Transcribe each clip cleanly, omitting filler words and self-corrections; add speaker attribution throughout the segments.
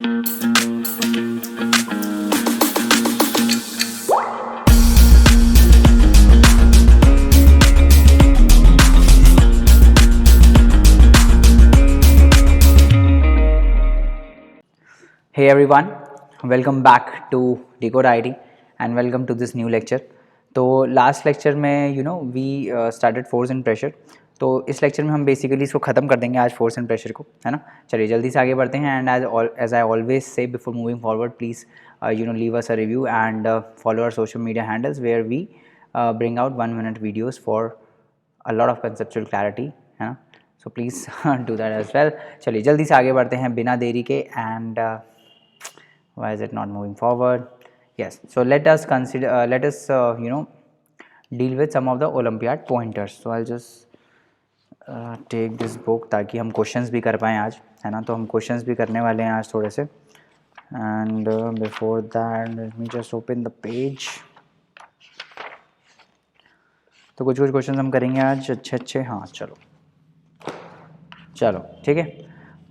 Speaker 1: Hey everyone, welcome back to Decode IT and welcome to this new lecture. तो last lecture में we started force and pressure. तो इस lecture में हम basically इसको ख़त्म कर देंगे आज फोर्स एंड प्रेशर को, है ना. चलिए जल्दी से आगे बढ़ते हैं. And as I always say before moving forward, please leave us a review and follow our social media handles where we bring out 1 minute videos for a lot of conceptual clarity, है ना. So please do that as well. चलिए जल्दी से आगे बढ़ते हैं बिना देरी के. And why is it not moving forward? Yes, so let us consider deal with some of the Olympiad pointers. So I'll just take this book ताकि हम questions भी कर पाएँ आज, है ना. तो हम questions भी करने वाले हैं आज थोड़े से. And before that let me just open the page. तो कुछ क्वेश्चन हम करेंगे आज अच्छे. हाँ चलो ठीक है.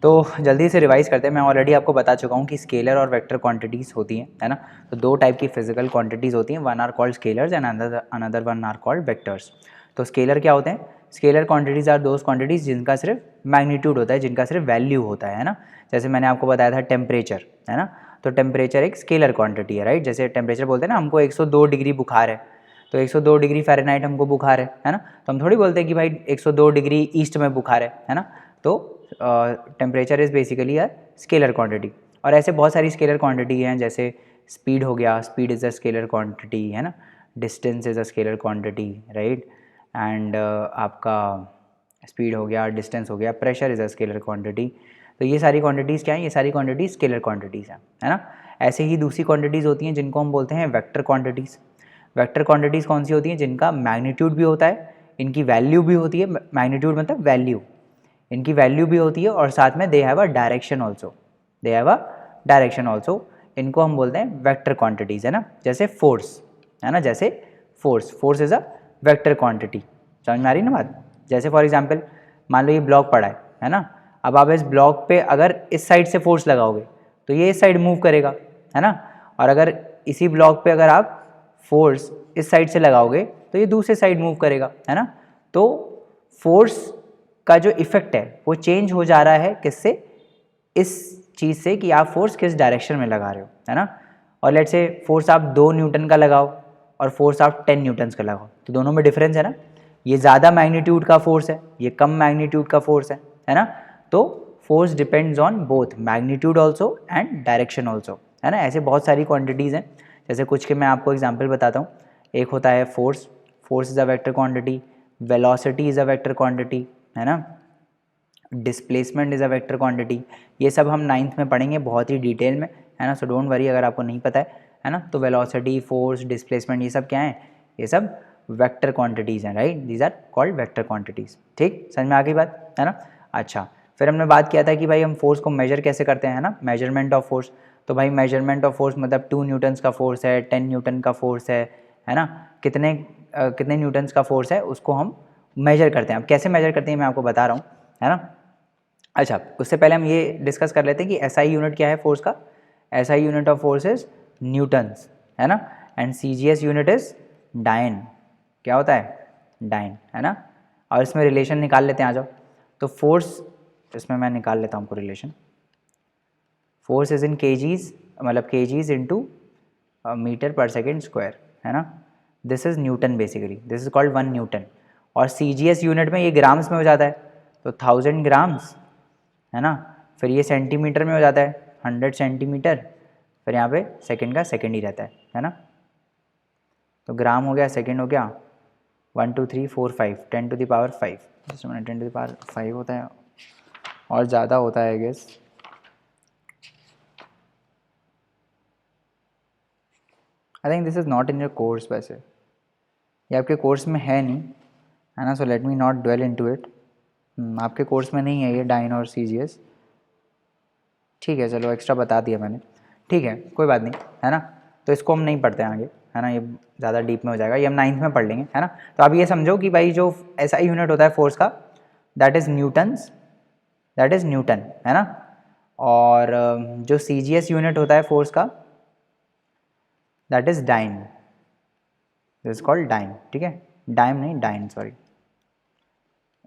Speaker 1: तो जल्दी से रिवाइज करते हैं. मैं ऑलरेडी आपको बता चुका हूँ कि स्केलर और वेक्टर क्वांटिटीज़ होती हैं, है ना. तो दो टाइप की फिजिकल क्वांटिटीज़ होती हैं. One are called scalars and another one are called vectors. तो स्केलर क्या होते हैं? Scalar quantities are those quantities जिनका सिर्फ मैग्नीट्यूड होता है, जिनका सिर्फ वैल्यू होता है ना. जैसे मैंने आपको बताया था टेम्परेचर, है ना. तो टेम्परेचर एक स्केलर क्वांटिटी है, राइट. जैसे टेम्परेचर बोलते हैं ना, हमको 102 डिग्री बुखार है, तो 102 डिग्री फ़ारेनहाइट हमको बुखार है ना. तो हम थोड़ी बोलते हैं कि भाई 102 डिग्री ईस्ट में बुखार है ना. तो temperature is basically a scalar quantity. और ऐसे बहुत सारी स्केलर क्वांटिटी हैं, जैसे स्पीड हो गया, speed is a scalar quantity, है ना. Distance is a scalar quantity, right. And आपका स्पीड हो गया, डिस्टेंस हो गया, pressure is a scalar quantity. तो ये सारी क्वांटिटीज़ क्या हैं? ये सारी क्वांटिटीज़ स्केलर क्वांटिटीज़ हैं, है ना. ऐसे ही दूसरी क्वांटिटीज़ होती हैं जिनको हम बोलते हैं वेक्टर क्वांटिटीज़. वेक्टर क्वांटिटीज़ कौन सी होती हैं? जिनका मैग्नीट्यूड भी होता है, इनकी वैल्यू भी होती है. मैग्नीट्यूड मतलब वैल्यू, इनकी वैल्यू भी होती है, और साथ में they have a direction also. इनको हम बोलते हैं वेक्टर क्वांटिटीज़, है ना. जैसे फोर्स, है ना. जैसे force is a vector quantity. समझ में आ रही ना बात. जैसे फॉर एग्जांपल मान लो ये ब्लॉक पड़ा है ना. अब आप इस ब्लॉक पे अगर इस साइड से फोर्स लगाओगे तो ये इस साइड मूव करेगा, है ना. और अगर इसी ब्लॉक पे अगर आप फोर्स इस साइड से लगाओगे तो ये दूसरे साइड मूव करेगा, है ना. तो फोर्स का जो इफेक्ट है वो चेंज हो जा रहा है किससे? इस चीज़ से कि आप फोर्स किस डायरेक्शन में लगा रहे हो, है ना. और लेट्स से फोर्स आप 2 न्यूटन का लगाओ और फोर्स आप 10 न्यूटन्स का लगाओ, तो दोनों में डिफरेंस है ना. ये ज़्यादा मैग्नीट्यूड का फोर्स है, ये कम मैग्नीट्यूड का फोर्स है ना. तो force depends on both magnitude also and direction also, है ना. ऐसे बहुत सारी क्वान्टिटीज़ हैं. जैसे कुछ के मैं आपको एग्जाम्पल बताता हूँ. एक होता है force is a vector quantity. Velocity is a vector quantity, है ना. Displacement is a vector quantity. ये सब हम 9th में पढ़ेंगे बहुत ही डिटेल में, है ना. सो डोंट वरी अगर आपको नहीं पता है ना. तो वेलोसिटी, फोर्स, डिस्प्लेसमेंट, ये सब क्या है? ये सब वेक्टर क्वांटिटीज़ हैं, right. These are called vector quantities. ठीक, समझ में आ गई बात, है ना. अच्छा, फिर हमने बात किया था कि भाई हम फोर्स को मेजर कैसे करते हैं, है ना. Measurement of force. तो भाई मेजरमेंट ऑफ फोर्स मतलब 2 न्यूटन्स का फोर्स है, 10 न्यूटन का फोर्स है ना. कितने न्यूटन्स का फोर्स है उसको हम मेजर करते हैं. अब कैसे मेजर करते हैं मैं आपको बता रहा हूँ, है ना. अच्छा, उससे पहले हम ये डिस्कस कर लेते हैं कि एसआई यूनिट क्या है फोर्स का. SI unit of force is Newton's, है ना. एंड सीजीएस यूनिट इज डायन. क्या होता है? डायन, है ना. और इसमें रिलेशन निकाल लेते हैं, आ जाओ. तो फोर्स, इसमें मैं निकाल लेता हूँ आपको relation. Force is in KGs, मतलब केजीज इंटू मीटर पर सेकेंड स्क्वायर, है ना. This is Newton basically, this is called 1 Newton. और सीजीएस यूनिट में ये ग्राम्स में हो जाता है, तो 1000 ग्राम्स, है ना. फिर ये सेंटीमीटर में हो जाता है, 100 सेंटीमीटर. फिर यहाँ पे सेकंड का सेकंड ही रहता है ना. तो ग्राम हो गया, सेकंड हो गया, 1 2 3 4 5, 10 to the power 5. जैसे मैंने 10 to the power 5 होता है और ज़्यादा होता है I guess. I think this is not in your course. वैसे ये आपके कोर्स में है नहीं, है ना. So let me not dwell into it. आपके कोर्स में नहीं है ये डाइन और सीजीएस. ठीक है, चलो एक्स्ट्रा बता दिया मैंने. ठीक है, कोई बात नहीं, है ना. तो इसको हम नहीं पढ़ते हैं आगे, है ना. ये ज़्यादा डीप में हो जाएगा, ये हम 9th में पढ़ लेंगे, है ना. तो आप ये समझो कि भाई जो एसआई यूनिट होता है फोर्स का, दैट इज़ न्यूटन, है ना. और जो CGS यूनिट होता है फोर्स का, that is dyne, this is called dyne, ठीक है, डाइम नहीं dyne, sorry,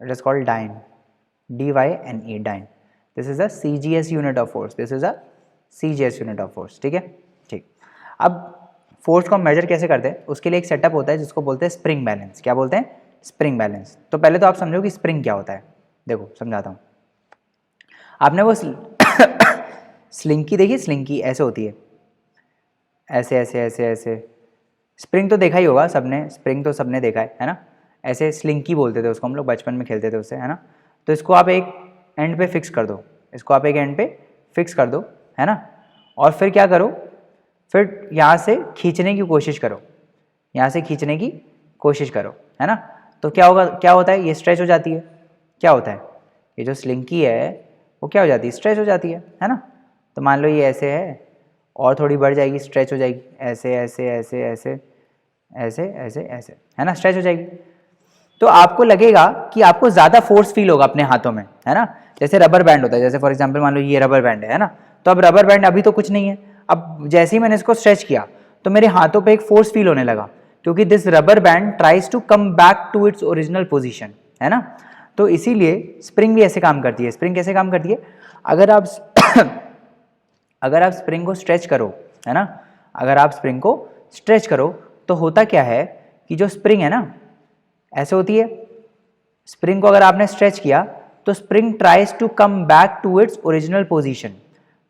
Speaker 1: it is called dyne, DYNE, dyne. This is a CGS unit of force, this is a CGS unit of force, ठीक है, ठीक। अब force को हम major कैसे करते हैं, उसके लिए एक सेटअप होता है जिसको बोलते हैं स्प्रिंग बैलेंस। क्या बोलते हैं? Spring balance. तो पहले तो आप समझो कि स्प्रिंग क्या होता है। देखो समझाता हूँ। आपने वो स्लिंकी देखी, स्लिंकी ऐसे होती है, ऐसे ऐसे ऐसे ऐसे। स्प्रिंग तो देखा ही होगा सबने, स्प्रिंग तो सबने देखा है ना। ऐसे स्लिंकी बोलते थे उसको हम लोग, बचपन में खेलते थे उससे, है ना। तो इसको आप एक एंड पे फिक्स कर दो, इसको आप एक एंड पे फिक्स कर दो, है ना। और फिर क्या करो, फिर यहाँ से खींचने की कोशिश करो, यहाँ से खींचने की कोशिश करो, है ना। तो क्या होगा, क्या होता है, ये स्ट्रेच हो जाती है। क्या होता है, ये जो स्लिंकी है वो क्या हो जाती है, स्ट्रेच हो जाती है ना। तो मान लो ये ऐसे है और थोड़ी बढ़ जाएगी, स्ट्रेच हो जाएगी, ऐसे ऐसे ऐसे ऐसे ऐसे ऐसे ऐसे, है ना, स्ट्रेच हो जाएगी। तो आपको लगेगा कि आपको ज़्यादा फोर्स फील होगा अपने हाथों में, है ना। जैसे रबर बैंड होता है, जैसे फॉर एग्जांपल मान लो ये रबर बैंड है ना। तो अब रबर बैंड अभी तो कुछ नहीं है, अब जैसे ही मैंने इसको स्ट्रेच किया तो मेरे हाथों पे एक फोर्स फील होने लगा, क्योंकि this rubber band tries to come back to its original position, है ना। तो इसीलिए स्प्रिंग भी ऐसे काम करती है। स्प्रिंग कैसे काम करती है, अगर आप अगर आप स्प्रिंग को स्ट्रेच करो, है ना, अगर आप स्प्रिंग को स्ट्रेच करो तो होता क्या है कि जो स्प्रिंग है ना ऐसे होती है। स्प्रिंग को अगर आपने स्ट्रेच किया तो spring tries to come back to its original position.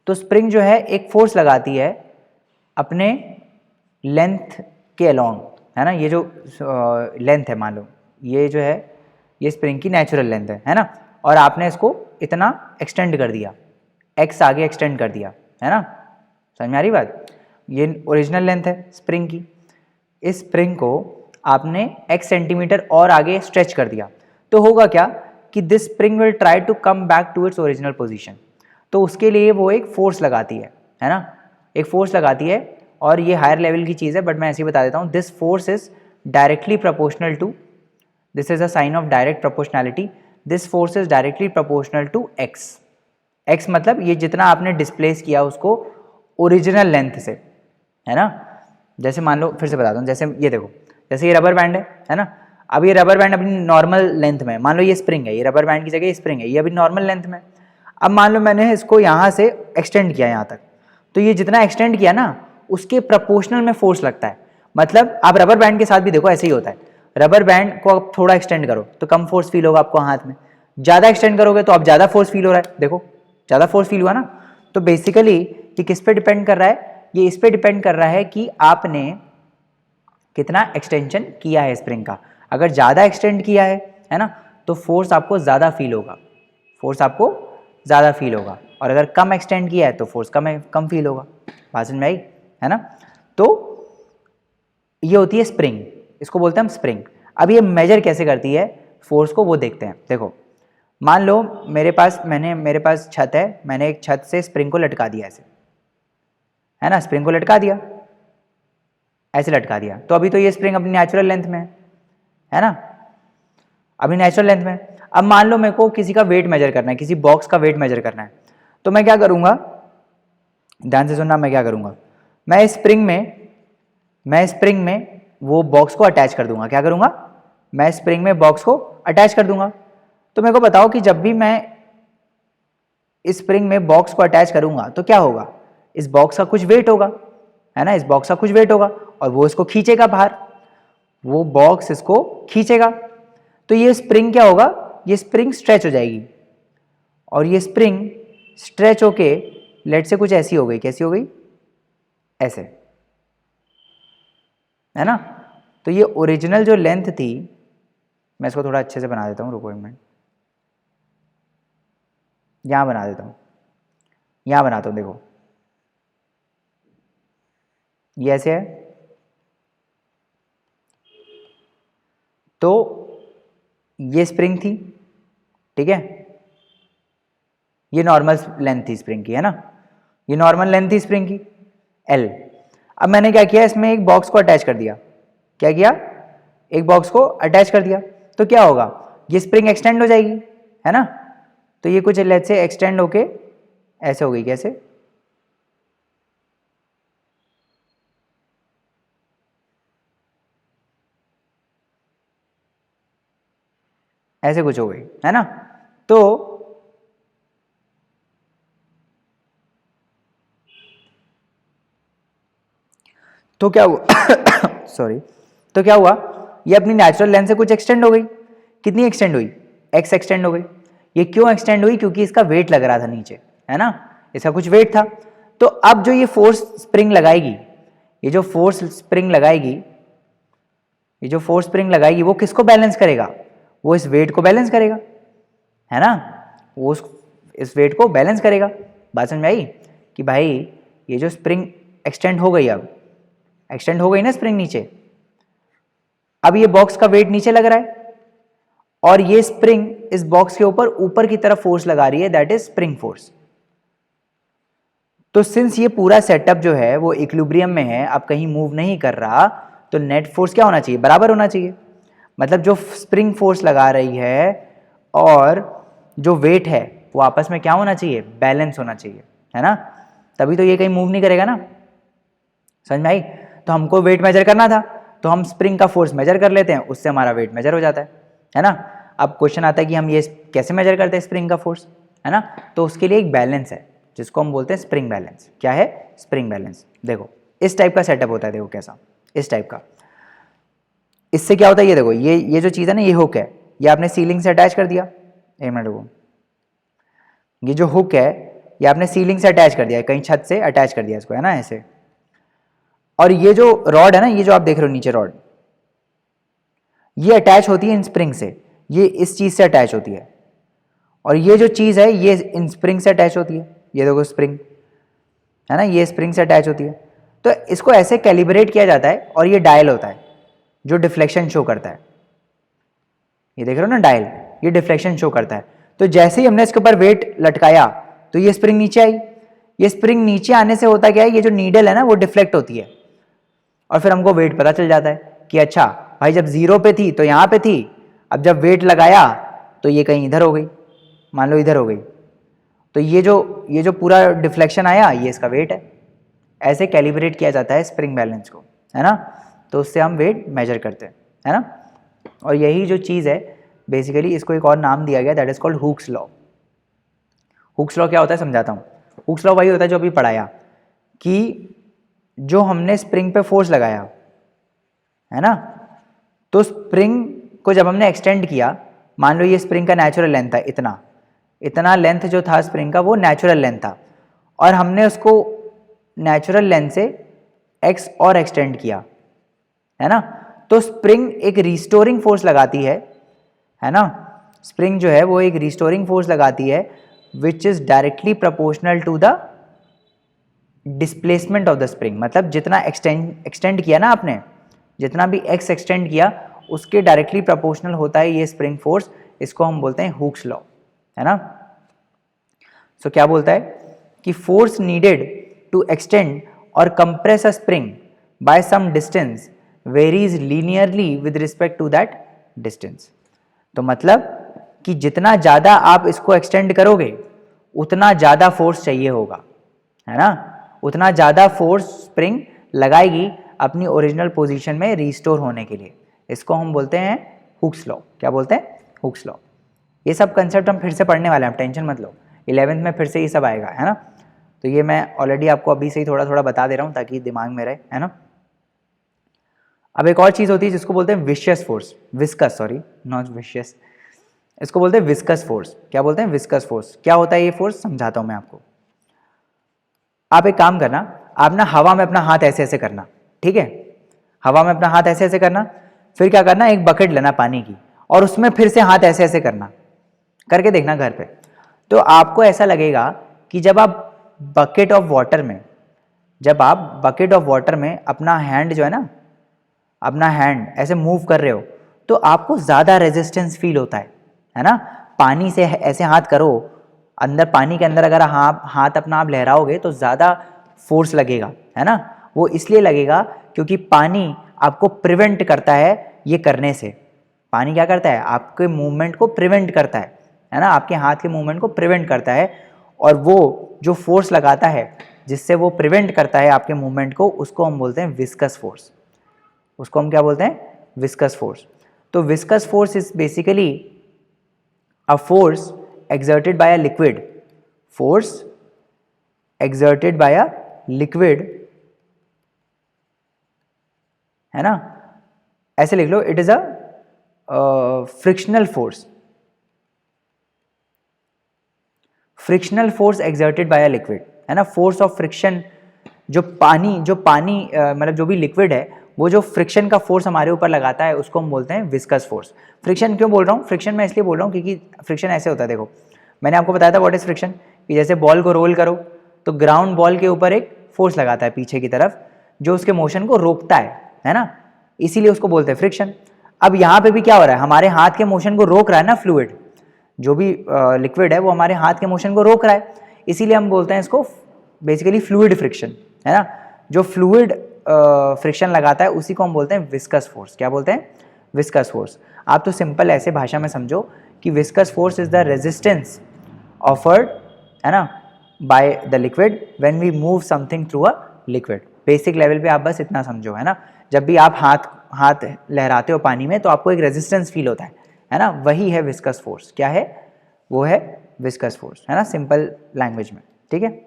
Speaker 1: तो स्प्रिंग जो है एक फोर्स लगाती है अपने लेंथ के अलोंग, है ना। ये जो लेंथ है, मान लो ये जो है ये स्प्रिंग की नेचुरल लेंथ है ना। और आपने इसको इतना एक्सटेंड कर दिया, x आगे एक्सटेंड कर दिया, है ना। समझ में आ रही बात। ये ओरिजिनल लेंथ है स्प्रिंग की, इस स्प्रिंग को आपने x सेंटीमीटर और आगे स्ट्रेच कर दिया तो होगा क्या कि this spring will try to come back to its original position. तो उसके लिए वो एक फोर्स लगाती है ना, एक फोर्स लगाती है। और ये हायर लेवल की चीज़ है, बट मैं ऐसे ही बता देता हूँ। This force is directly proportional to, this is a sign of direct proportionality, this force is directly proportional to x। x मतलब ये जितना आपने डिस्प्लेस किया उसको ओरिजिनल लेंथ से, है ना। जैसे मान लो, फिर से बताता हूँ, जैसे ये देखो, जैसे ये रबर बैंड है ना। अब ये रबर बैंड अपनी नॉर्मल लेंथ में, मान लो ये स्प्रिंग है, ये रबर बैंड की जगह ये स्प्रिंग है, ये अभी नॉर्मल लेंथ में। अब मान लो मैंने इसको यहाँ से एक्सटेंड किया यहाँ तक, तो ये जितना एक्सटेंड किया ना उसके प्रोपोर्शनल में फोर्स लगता है। मतलब आप रबर बैंड के साथ भी देखो ऐसे ही होता है। रबर बैंड को आप थोड़ा एक्सटेंड करो तो कम फोर्स फील होगा आपको हाथ में, ज़्यादा एक्सटेंड करोगे तो आप ज़्यादा फोर्स फील हो रहा है, देखो ज़्यादा फोर्स फील हुआ ना। तो बेसिकली ये किस पे डिपेंड कर रहा है, ये इस पे डिपेंड कर रहा है कि आपने कितना एक्सटेंशन किया है स्प्रिंग का। अगर ज़्यादा एक्सटेंड किया है ना, तो फोर्स आपको ज़्यादा फील होगा, फोर्स आपको ज़्यादा फील होगा। और अगर कम एक्सटेंड किया है तो फोर्स कम फील होगा। बात समझ में आई, है ना। तो ये होती है स्प्रिंग, इसको बोलते हैं हम स्प्रिंग। अब ये मेजर कैसे करती है फोर्स को, वो देखते हैं। देखो मान लो मेरे पास छत है, मैंने एक छत से स्प्रिंग को लटका दिया ऐसे, है ना। स्प्रिंग को लटका दिया, ऐसे लटका दिया, तो अभी तो ये स्प्रिंग अपनी नेचुरल लेंथ में है ना, अभी नेचुरल लेंथ में। अब मान लो मेरे को किसी का वेट मेजर करना है, किसी बॉक्स का वेट मेजर करना है, तो मैं क्या करूंगा, ध्यान से सुनना, मैं क्या करूंगा, मैं स्प्रिंग में वो बॉक्स को अटैच कर दूंगा। क्या करूंगा, मैं स्प्रिंग में बॉक्स को अटैच कर दूंगा। तो मेरे को बताओ कि जब भी मैं इस स्प्रिंग में बॉक्स को अटैच करूंगा तो क्या होगा, इस बॉक्स का कुछ वेट होगा, है ना, इस बॉक्स का कुछ वेट होगा और वो इसको खींचेगा बाहर, वो बॉक्स इसको खींचेगा। तो ये स्प्रिंग क्या होगा, ये स्प्रिंग स्ट्रेच हो जाएगी और ये स्प्रिंग स्ट्रेच होके लेट से कुछ ऐसी हो गई, कैसी हो गई, ऐसे, है ना। तो ये ओरिजिनल जो लेंथ थी, मैं इसको थोड़ा अच्छे से बना देता हूँ, रुको एक मिनट, यहाँ बना देता हूँ, यहाँ बनाता हूँ, देखो ये ऐसे है। तो ये स्प्रिंग थी, ठीक है, ये नॉर्मल लेंथ थी स्प्रिंग की, है ना, ये नॉर्मल लेंथ थी स्प्रिंग की L। अब मैंने क्या किया, इसमें एक बॉक्स को अटैच कर दिया। क्या किया, एक बॉक्स को अटैच कर दिया, तो क्या होगा, ये स्प्रिंग एक्सटेंड हो जाएगी, है ना। तो ये कुछ लेट से एक्सटेंड होके ऐसे हो गई, कैसे? ऐसे कुछ हो गई, है ना? तो क्या हुआ सॉरी, तो क्या हुआ, ये अपनी नेचुरल लेंथ से कुछ एक्सटेंड हो गई। कितनी एक्सटेंड हुई? x एक्सटेंड हो गई। ये क्यों एक्सटेंड हुई? क्योंकि इसका वेट लग रहा था नीचे, है ना, इसका कुछ वेट था। तो अब जो ये फोर्स स्प्रिंग लगाएगी, ये जो फोर्स स्प्रिंग लगाएगी, ये जो फोर्स स्प्रिंग लगाएगी वो किसको बैलेंस करेगा? वो इस वेट को बैलेंस करेगा, है ना, वो इस वेट को बैलेंस करेगा। बात समझ में आई कि भाई ये जो स्प्रिंग एक्सटेंड हो गई, अब एक्सटेंड हो गई ना स्प्रिंग नीचे, अब ये बॉक्स का वेट नीचे लग रहा है और ये स्प्रिंग इस बॉक्स के ऊपर ऊपर की तरफ फोर्स लगा रही है, दैट इज स्प्रिंग फोर्स। तो सिंस ये पूरा सेटअप जो है वो इक्विलिब्रियम में है, अब कहीं मूव नहीं कर रहा, तो नेट फोर्स क्या होना चाहिए? बराबर होना चाहिए। मतलब जो स्प्रिंग फोर्स लगा रही है और जो वेट है वो आपस में क्या होना चाहिए? बैलेंस होना चाहिए, है ना, तभी तो ये कहीं मूव नहीं करेगा ना। समझ में आई? तो हमको वेट मेजर करना था, तो हम स्प्रिंग का फोर्स मेजर कर लेते हैं, उससे हमारा वेट मेजर हो जाता है ना। अब क्वेश्चन आता है कि हम ये कैसे मेजर करते हैं स्प्रिंग का फोर्स, है ना, तो उसके लिए एक बैलेंस है जिसको हम बोलते हैं स्प्रिंग बैलेंस। क्या है? Spring balance. देखो इस टाइप का सेटअप होता है, देखो कैसा, इस टाइप का। इससे क्या होता है, ये देखो, ये जो चीज़ है ना, ये हुक है, ये आपने सीलिंग से अटैच कर दिया। एक मिनट को, ये जो हुक है ये आपने सीलिंग से अटैच कर दिया, कहीं छत से अटैच कर दिया इसको, है ना, ऐसे। और ये जो रॉड है ना, ये जो आप देख रहे हो नीचे रॉड, ये अटैच होती है इन स्प्रिंग से, ये इस चीज से अटैच होती है, और ये जो चीज है ये इन स्प्रिंग से अटैच होती है। ये देखो स्प्रिंग है ना, ये स्प्रिंग से अटैच होती है। तो इसको ऐसे कैलिब्रेट किया जाता है, और ये डायल होता है जो डिफ्लेक्शन शो करता है। ये देख रहे हो ना डायल, ये डिफ्लेक्शन शो करता है। तो जैसे ही हमने इसके ऊपर वेट लटकाया तो ये स्प्रिंग नीचे आई। ये स्प्रिंग नीचे आने से होता क्या है, ये जो नीडल है ना वो डिफ्लेक्ट होती है, और फिर हमको वेट पता चल जाता है कि अच्छा भाई जब जीरो पे थी तो यहाँ पे थी, अब जब वेट लगाया तो ये कहीं इधर हो गई, मान लो इधर हो गई, तो ये जो पूरा डिफ्लेक्शन आया ये इसका वेट है। ऐसे कैलिब्रेट किया जाता है स्प्रिंग बैलेंस को, है ना, तो उससे हम वेट मेजर करते हैं, है ना। और यही जो चीज़ है बेसिकली, इसको एक और नाम दिया गया, that is called Hooke's law. Hooke's law क्या होता है समझाता हूँ। हुक्स लॉ वही होता है जो अभी पढ़ाया, कि जो हमने स्प्रिंग पे फोर्स लगाया, है ना, तो स्प्रिंग को जब हमने एक्सटेंड किया, मान लो ये स्प्रिंग का नेचुरल लेंथ था, इतना इतना लेंथ जो था स्प्रिंग का वो नेचुरल लेंथ था, और हमने उसको नेचुरल लेंथ से x और एक्सटेंड किया, है ना, तो स्प्रिंग एक रिस्टोरिंग फोर्स लगाती है ना, स्प्रिंग जो है वो एक रिस्टोरिंग फोर्स लगाती है which is directly proportional to the displacement of the spring. मतलब जितना एक्सटेंड किया ना आपने, जितना भी x एक्सटेंड किया उसके डायरेक्टली प्रोपोर्शनल होता है ये स्प्रिंग फोर्स। इसको हम बोलते हैं हुक्स लॉ, है ना। सो क्या बोलता है कि फोर्स नीडेड टू एक्सटेंड और compress a spring by some distance varies linearly with respect to that distance. तो मतलब कि जितना ज़्यादा आप इसको एक्सटेंड करोगे उतना ज़्यादा फोर्स चाहिए होगा, है ना, उतना ज़्यादा फोर्स स्प्रिंग लगाएगी अपनी ओरिजिनल पोजीशन में रिस्टोर होने के लिए। इसको हम बोलते हैं हुक्स लॉ। क्या बोलते हैं? Hooke's law. ये सब कंसेप्ट हम फिर से पढ़ने वाले हैं, आप टेंशन मत लो, 11th में फिर से ये सब आएगा, है ना। तो ये मैं ऑलरेडी आपको अभी से ही थोड़ा थोड़ा बता दे रहा हूँ ताकि दिमाग में रहे, है ना। अब एक और चीज़ होती है जिसको बोलते हैं viscous force, viscous, sorry not viscous, इसको बोलते हैं विस्कस फोर्स। क्या बोलते हैं? Viscous force. क्या होता है ये फोर्स, समझाता हूँ मैं आपको। आप एक काम करना, आप ना हवा में अपना हाथ ऐसे ऐसे करना, ठीक है, हवा में अपना हाथ ऐसे ऐसे करना, फिर क्या करना, एक बकेट लेना पानी की और उसमें फिर से हाथ ऐसे ऐसे करना, करके देखना घर पे। तो आपको ऐसा लगेगा कि जब आप बकेट ऑफ वाटर में, जब आप बकेट ऑफ वाटर में अपना हैंड जो है ना, अपना हैंड ऐसे मूव कर रहे हो तो आपको ज़्यादा रेजिस्टेंस फील होता है ना। पानी से ऐसे हाथ करो, अंदर पानी के अंदर अगर हाथ अपना आप लहराओगे तो ज़्यादा फोर्स लगेगा, है ना। वो इसलिए लगेगा क्योंकि पानी आपको प्रिवेंट करता है ये करने से। पानी क्या करता है? आपके मूवमेंट को प्रिवेंट करता है ना, आपके हाथ के मूवमेंट को प्रिवेंट करता है, और वो जो फोर्स लगाता है जिससे वो प्रिवेंट करता है आपके मूवमेंट को, उसको हम बोलते हैं विस्कस फोर्स। उसको हम क्या बोलते हैं? Viscous force. तो viscous force is basically a force exerted by a liquid, force exerted by a liquid, है ना, ऐसे लिख लो, it is a frictional force, frictional force exerted by a liquid, है ना। फोर्स ऑफ फ्रिक्शन, जो पानी मतलब जो भी लिक्विड है वो जो फ्रिक्शन का फोर्स हमारे ऊपर लगाता है उसको हम बोलते हैं विस्कस फोर्स। फ्रिक्शन क्यों बोल रहा हूँ? फ्रिक्शन मैं इसलिए बोल रहा हूँ क्योंकि फ्रिक्शन ऐसे होता है, देखो मैंने आपको बताया था व्हाट इज फ्रिक्शन, कि जैसे बॉल को रोल करो तो ग्राउंड बॉल के ऊपर एक फोर्स लगाता है पीछे की तरफ जो उसके मोशन को रोकता है ना, इसीलिए उसको बोलते हैं फ्रिक्शन। अब यहाँ पे भी क्या हो रहा है, हमारे हाथ के मोशन को रोक रहा है ना फ्लूइड, जो भी लिक्विड है वो हमारे हाथ के मोशन को रोक रहा है, इसीलिए हम बोलते हैं इसको बेसिकली फ्लूइड फ्रिक्शन, है ना। जो फ्लूइड फ्रिक्शन लगाता है उसी को हम बोलते हैं विस्कस फोर्स। क्या बोलते हैं? Viscous force. आप तो सिंपल ऐसे भाषा में समझो कि viscous force is the resistance offered, है ना, by the liquid when we move something through a liquid. Basic level पे आप बस इतना समझो, है ना। जब भी आप हाथ लहराते हो पानी में तो आपको एक रेजिस्टेंस फील होता है ना, वही है विस्कस फोर्स। क्या है? वो है विस्कस फोर्स, है ना, सिंपल लैंग्वेज में, ठीक है।